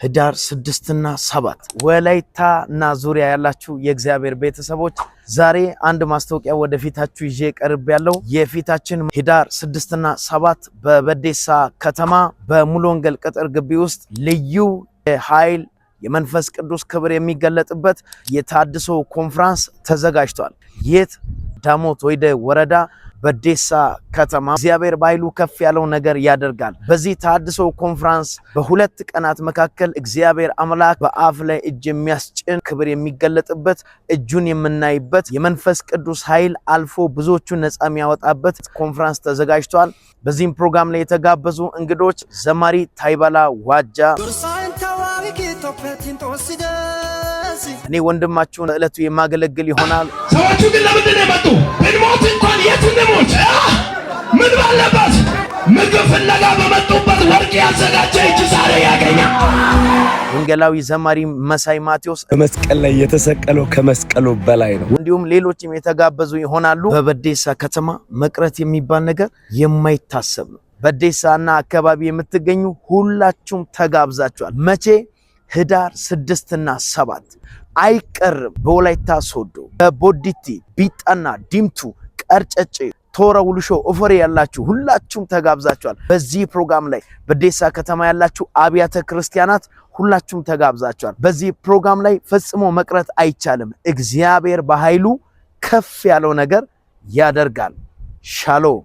ህዳር 6 እና 7 ወላይታ እና ዙሪያ ያላችሁ የእግዚአብሔር ቤተሰቦች ዛሬ አንድ ማስተዋቂያ ወደፊታችሁ ይዤ ቀርብ ያለው የፊታችን ህዳር 6 እና 7 በበዴሳ ከተማ በሙሉ ወንጌል ቅጥር ግቢ ውስጥ ልዩ ኃይል የመንፈስ ቅዱስ ክብር የሚገለጥበት የታድሶ ኮንፈረንስ ተዘጋጅቷል። የት ዳሞት ወይደ ወረዳ በዴሳ ከተማ እግዚአብሔር ባይሉ ከፍ ያለው ነገር ያደርጋል። በዚህ ታድሶ ኮንፈረንስ በሁለት ቀናት መካከል እግዚአብሔር አምላክ በአፍ ላይ እጅ የሚያስጭን ክብር የሚገለጥበት እጁን የምናይበት የመንፈስ ቅዱስ ኃይል አልፎ ብዙዎቹን ነፃ የሚያወጣበት ኮንፈረንስ ተዘጋጅቷል። በዚህም ፕሮግራም ላይ የተጋበዙ እንግዶች ዘማሪ ታይባላ ዋጃ፣ እኔ ወንድማችሁ ለዕለቱ የማገለግል ይሆናል። ሰዎቹ ግን ለምንድን ነው የመጡ? ብንሞት እንኳን የት እንሞት? ምን ባለበት ምግብ ፍለጋ በመጡበት ወርቅ ያዘጋጀ እጅ ዛሬ ያገኛል። ወንጌላዊ ዘማሪ መሳይ ማቴዎስ በመስቀል ላይ የተሰቀለው ከመስቀሉ በላይ ነው። እንዲሁም ሌሎችም የተጋበዙ ይሆናሉ። በበዴሳ ከተማ መቅረት የሚባል ነገር የማይታሰብ ነው። በዴሳና አካባቢ የምትገኙ ሁላችሁም ተጋብዛችኋል። መቼ? ህዳር 6 እና 7 አይቀርም። በወላይታ ሶዶ፣ በቦዲቲ፣ ቢጣና፣ ዲምቱ፣ ቀርጨጭ፣ ቶራ ውልሾ፣ ኦፈሬ ያላችሁ ሁላችሁም ተጋብዛችኋል። በዚህ ፕሮግራም ላይ በዴሳ ከተማ ያላችሁ አብያተ ክርስቲያናት ሁላችሁም ተጋብዛችኋል። በዚህ ፕሮግራም ላይ ፈጽሞ መቅረት አይቻልም። እግዚአብሔር በኃይሉ ከፍ ያለው ነገር ያደርጋል። ሻሎም